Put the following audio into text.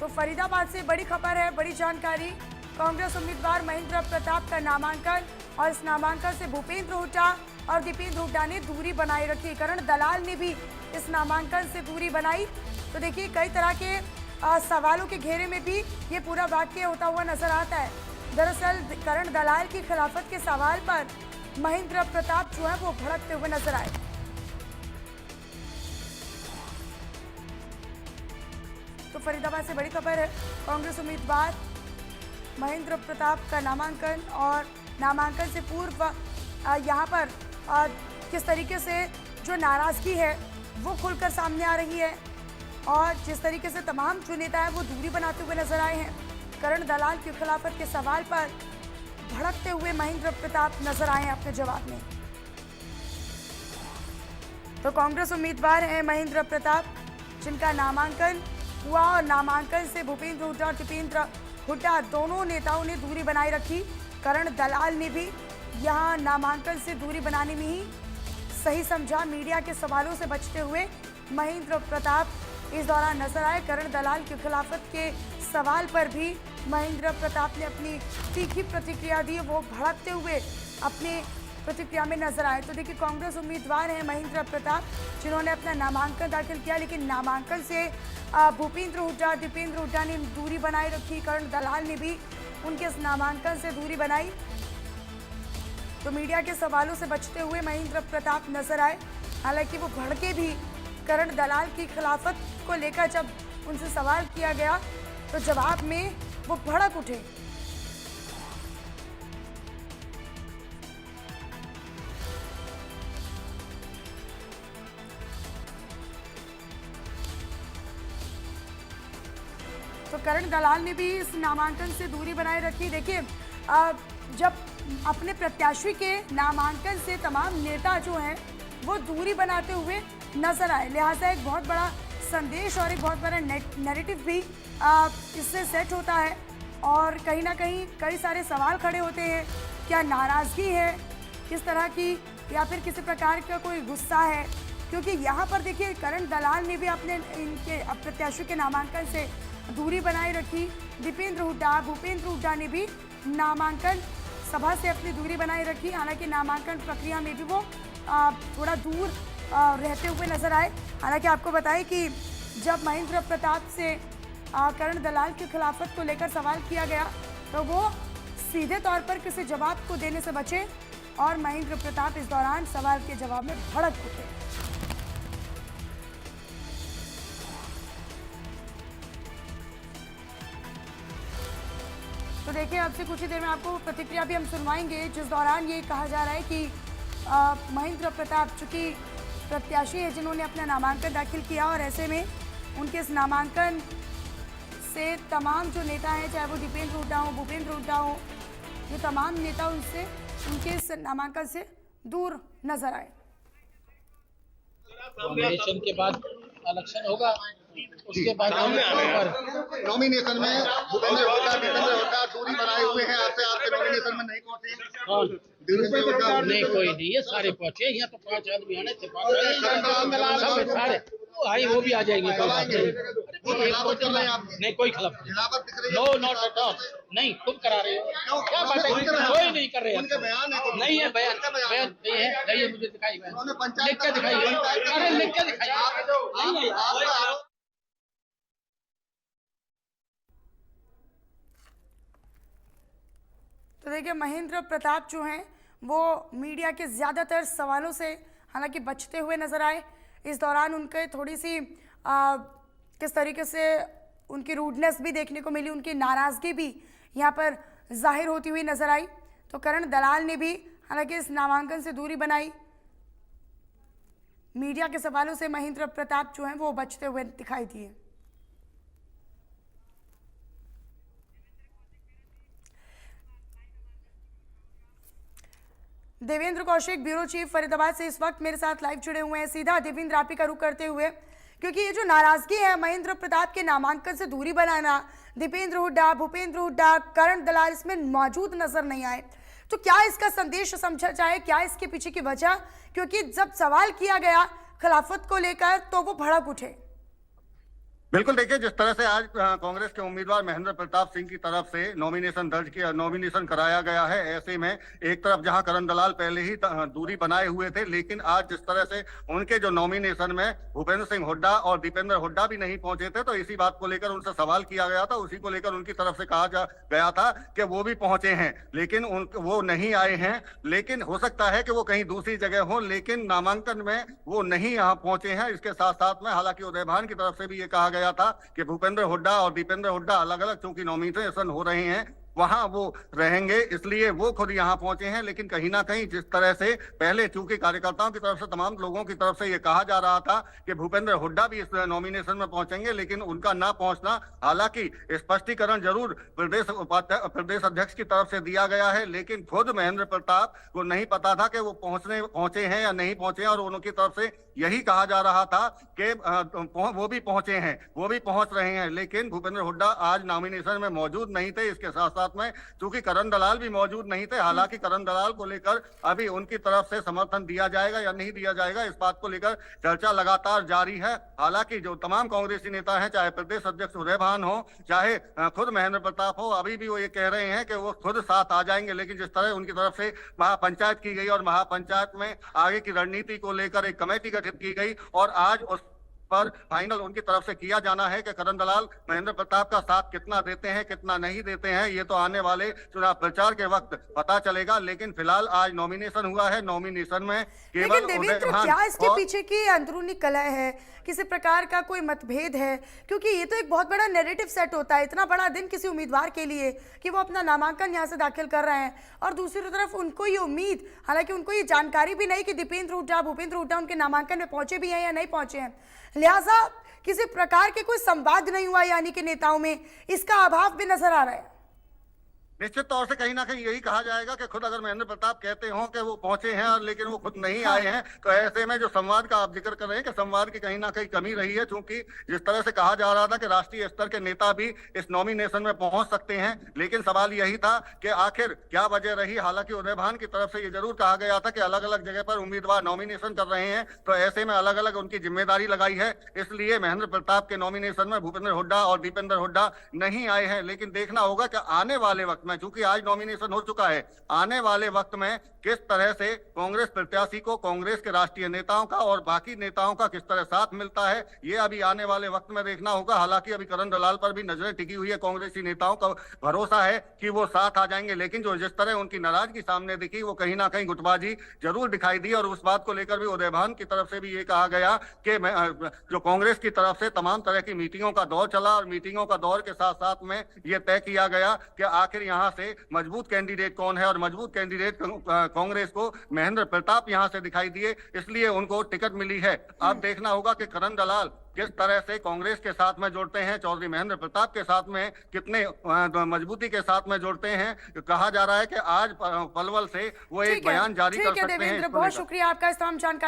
तो फरीदाबाद से बड़ी खबर है, बड़ी जानकारी। कांग्रेस उम्मीदवार महेंद्र प्रताप का नामांकन और इस नामांकन से भूपेंद्र हुड्डा और दीपेंद्र हुड्डा ने दूरी बनाए रखी। करण दलाल ने भी इस नामांकन से दूरी बनाई। तो देखिए कई तरह के सवालों के घेरे में भी ये पूरा वाक्य होता हुआ नजर आता है। दरअसल करण दलाल की खिलाफत के सवाल पर महेंद्र प्रताप जो है वो भड़कते हुए नजर आए। तो फरीदाबाद से बड़ी खबर है, कांग्रेस उम्मीदवार महेंद्र प्रताप का नामांकन और नामांकन से पूर्व यहाँ पर किस तरीके से जो नाराजगी है वो खुलकर सामने आ रही है और जिस तरीके से तमाम जो नेता है वो दूरी बनाते हुए नजर आए हैं। करण दलाल की खिलाफत के सवाल पर भड़कते हुए महेंद्र प्रताप नजर आए हैं अपने जवाब में। तो कांग्रेस उम्मीदवार हैं महेंद्र प्रताप, जिनका नामांकन हुआ और नामांकन से भूपेंद्र हुड्डा और दीपेंद्र हुड्डा दोनों नेताओं ने दूरी बनाए रखी। करण दलाल ने भी यहां नामांकन से दूरी बनाने में ही सही समझा। मीडिया के सवालों से बचते हुए महेंद्र प्रताप इस दौरान नजर आए। करण दलाल की खिलाफत के सवाल पर भी महेंद्र प्रताप ने अपनी तीखी प्रतिक्रिया दी, वो भड़कते हुए अपने प्रतिक्रिया में नजर आए। तो देखिए कांग्रेस उम्मीदवार हैं महेंद्र प्रताप, जिन्होंने अपना नामांकन दाखिल किया, लेकिन नामांकन से भूपेंद्र हुड्डा दीपेंद्र हुड्डा ने दूरी बनाए रखी। करण दलाल ने भी उनके इस नामांकन से दूरी बनाई। तो मीडिया के सवालों से बचते हुए महेंद्र प्रताप नजर आए। हालांकि वो भड़के भी करण दलाल की खिलाफत को लेकर जब उनसे सवाल किया गया तो जवाब में वो भड़क उठे। तो करण दलाल ने भी इस नामांकन से दूरी बनाए रखी। देखिए जब अपने प्रत्याशी के नामांकन से तमाम नेता जो हैं वो दूरी बनाते हुए नजर आए, लिहाजा एक बहुत बड़ा संदेश और एक बहुत बड़ा नैरेटिव भी इससे सेट होता है और कहीं ना कहीं कई सारे सवाल खड़े होते हैं। क्या नाराज़गी है किस तरह की, या फिर किसी प्रकार का कोई गुस्सा है? क्योंकि यहाँ पर देखिए करण दलाल ने भी अपने इनके प्रत्याशी के नामांकन से दूरी बनाए रखी। दीपेंद्र हुड्डा भूपेंद्र हुड्डा ने भी नामांकन सभा से अपनी दूरी बनाए रखी। हालांकि नामांकन प्रक्रिया में भी वो थोड़ा दूर रहते हुए नजर आए। हालांकि आपको बताएं कि जब महेंद्र प्रताप से करण दलाल की खिलाफत को लेकर सवाल किया गया तो वो सीधे तौर पर किसी जवाब को देने से बचे और महेंद्र प्रताप इस दौरान सवाल के जवाब में भड़क उठे। तो देखिए अब से कुछ ही देर में आपको प्रतिक्रिया भी हम सुनवाएंगे, जिस दौरान ये कहा जा रहा है कि महेंद्र प्रताप चूंकि प्रत्याशी है जिन्होंने अपना नामांकन दाखिल किया और ऐसे में उनके इस नामांकन से तमाम जो नेता हैं, चाहे वो दीपेंद्र हुड्डा हो भूपेंद्र हुड्डा हो, ये तमाम नेता उनसे उनके इस नामांकन से दूर नजर आए। नॉमिनेशन के बाद इलेक्शन होगा, उसके बाद नॉमिनेशन में भूपेंद्र हुड्डा दीपेंद्र हुड्डा दूरी बनाए हुए हैं। आपसे आपके नॉमिनेशन में नहीं पहुंचे? कौन? नहीं कोई नहीं, ये सारे पहुंचे। यहाँ तो 5 आदमी आने थे, 5 सब सारे आई वो भी आ जाएंगे। कोई बात नहीं, कोई खिलाफ नो नॉट एट ऑल। नहीं खुद करा रहे हो, क्या बात है? कोई नहीं कर रहे हैं, नहीं है बयान नहीं है, नहीं मुझे दिखाई, लिख के दिखाइए, अरे लिख के दिखाइए। तो देखिए महेंद्र प्रताप जो हैं वो मीडिया के ज़्यादातर सवालों से हालांकि बचते हुए नजर आए। इस दौरान उनके थोड़ी सी किस तरीके से उनकी रूडनेस भी देखने को मिली, उनकी नाराज़गी भी यहाँ पर जाहिर होती हुई नजर आई। तो करण दलाल ने भी हालांकि इस नामांकन से दूरी बनाई। मीडिया के सवालों से महेंद्र प्रताप जो हैं वो बचते हुए दिखाई दिए। देवेंद्र कौशिक ब्यूरो चीफ फरीदाबाद से इस वक्त मेरे साथ लाइव जुड़े हुए हैं। सीधा देवेंद्र आप ही का रुख करते हुए, क्योंकि ये जो नाराजगी है महेंद्र प्रताप के नामांकन से दूरी बनाना, दीपेंद्र हुड्डा भूपेंद्र हुड्डा करण दलाल इसमें मौजूद नजर नहीं आए, तो क्या इसका संदेश समझा जाए? क्या इसके पीछे की वजह? क्योंकि जब सवाल किया गया खिलाफत को लेकर तो वो भड़क उठे। बिल्कुल, देखिए जिस तरह से आज कांग्रेस के उम्मीदवार महेंद्र प्रताप सिंह की तरफ से नॉमिनेशन कराया गया है, ऐसे में एक तरफ जहां करण दलाल पहले ही दूरी बनाए हुए थे, लेकिन आज जिस तरह से उनके जो नॉमिनेशन में भूपेंद्र सिंह हुड्डा और दीपेंद्र हुड्डा भी नहीं पहुंचे थे, तो इसी बात को लेकर उनसे सवाल किया गया था। उसी को लेकर उनकी तरफ से कहा गया था कि वो भी पहुंचे हैं, लेकिन वो नहीं आए हैं। लेकिन हो सकता है कि वो कहीं दूसरी जगह हो, लेकिन नामांकन में वो नहीं यहाँ पहुंचे हैं। इसके साथ साथ में हालांकि उदय भान की तरफ से भी ये कहा गया था कि भूपेंद्र हुड्डा और दीपेंद्र हुड्डा अलग अलग चूंकि नॉमिनेशन हो रहे हैं, वहां वो रहेंगे, इसलिए वो खुद यहां पहुंचे हैं। लेकिन कहीं ना कहीं जिस तरह से पहले चूंकि कार्यकर्ताओं की तरफ से, तमाम लोगों की तरफ से ये कहा जा रहा था कि भूपेंद्र हुड्डा भी इस नॉमिनेशन में पहुंचेंगे, लेकिन उनका ना पहुंचना, हालांकि स्पष्टीकरण जरूर प्रदेश अध्यक्ष की तरफ से दिया गया है, लेकिन खुद महेंद्र प्रताप को नहीं पता था कि वो पहुंचे हैं या नहीं पहुंचे हैं। और उनकी तरफ से यही कहा जा रहा था कि वो भी पहुंचे हैं, वो भी पहुंच रहे हैं, लेकिन भूपेंद्र हुड्डा आज नॉमिनेशन में मौजूद नहीं थे। इसके साथ साथ में चूंकि करण दलाल भी मौजूद नहीं थे, हालांकि करण दलाल को लेकर अभी उनकी तरफ से समर्थन दिया जाएगा या नहीं दिया जाएगा, इस बात को लेकर चर्चा लगातार जारी है। हालांकि जो तमाम कांग्रेसी नेता हैं, चाहे प्रदेश अध्यक्ष उदय भान हो, चाहे खुद महेंद्र प्रताप हो, अभी भी वो ये कह रहे हैं कि वो खुद साथ आ जाएंगे। लेकिन जिस तरह उनकी तरफ से महापंचायत की गई और महापंचायत में आगे की रणनीति को लेकर एक कमेटी गठित की गई और आज उस पर फाइनल उनकी तरफ से किया जाना है कि करण दलाल महेंद्र प्रताप का साथ कितना देते हैं, कितना नहीं देते हैं, ये तो आने वाले चुनाव प्रचार के वक्त पता चलेगा। लेकिन फिलहाल आज नॉमिनेशन हुआ है, नॉमिनेशन में केवल लेकिन देवेंद्र, क्या इसके पीछे की अंदरूनी कलह है, किसी प्रकार का कोई मतभेद है? क्योंकि ये तो एक बहुत बड़ा नैरेटिव सेट होता है, इतना बड़ा दिन किसी उम्मीदवार के लिए कि वो अपना नामांकन यहाँ से दाखिल कर रहे हैं, और दूसरी तरफ उनको ये उम्मीद, हालांकि उनको ये जानकारी भी नहीं कि भूपेंद्र हुड्डा उनके नामांकन में पहुंचे भी हैं या नहीं पहुंचे हैं, लिहाजा किसी प्रकार के कोई संवाद नहीं हुआ, यानी कि नेताओं में इसका अभाव भी नजर आ रहा है। निश्चित तौर से कहीं ना कहीं यही कहा जाएगा कि खुद अगर महेंद्र प्रताप कहते हो कि वो पहुंचे हैं और लेकिन वो खुद नहीं आए हैं, तो ऐसे में जो संवाद का आप जिक्र कर रहे हैं कि संवाद की कहीं ना कहीं कमी रही है। क्योंकि जिस तरह से कहा जा रहा था कि राष्ट्रीय स्तर के नेता भी इस नॉमिनेशन में पहुंच सकते हैं, लेकिन सवाल यही था कि आखिर क्या वजह रही। हालांकि उदय भान की तरफ से ये जरूर कहा गया था कि अलग अलग जगह पर उम्मीदवार नॉमिनेशन कर रहे हैं, तो ऐसे में अलग अलग उनकी जिम्मेदारी लगाई है, इसलिए महेंद्र प्रताप के नॉमिनेशन में भूपेंद्र हुड्डा और दीपेंद्र हुड्डा नहीं आए हैं। लेकिन देखना होगा कि आने वाले वक्त में, चूंकि आज नॉमिनेशन हो चुका है, आने वाले वक्त में किस तरह से कांग्रेस प्रत्याशी को कांग्रेस के राष्ट्रीय नेताओं का और बाकी नेताओं का किस तरह साथ मिलता है, ये अभी आने वाले वक्त में देखना होगा। हालांकि अभी करण दलाल पर भी नजरें टिकी हुई है, कांग्रेसी नेताओं का भरोसा है कि वो साथ आ जाएंगे, लेकिन जो जिस तरह उनकी नाराजगी सामने दिखी, वो कहीं ना कहीं गुटबाजी जरूर दिखाई दी। और उस बात को लेकर भी उदय भान की तरफ से भी ये कहा गया कि जो कांग्रेस की तरफ से तमाम तरह की मीटिंगों का दौर चला और मीटिंगों का दौर के साथ साथ में ये तय किया गया कि आखिर यहाँ से मजबूत कैंडिडेट कौन है, और मजबूत कैंडिडेट कांग्रेस को महेंद्र प्रताप यहां से दिखाई दिए, इसलिए उनको टिकट मिली है। अब देखना होगा कि करण दलाल किस तरह से कांग्रेस के साथ में जुड़ते हैं, चौधरी महेंद्र प्रताप के साथ में कितने मजबूती के साथ में जुड़ते हैं। कहा जा रहा है कि आज पलवल से वो एक बयान जारी कर सकते हैं। बहुत शुक्रिया आपका इस तमाम जानकारी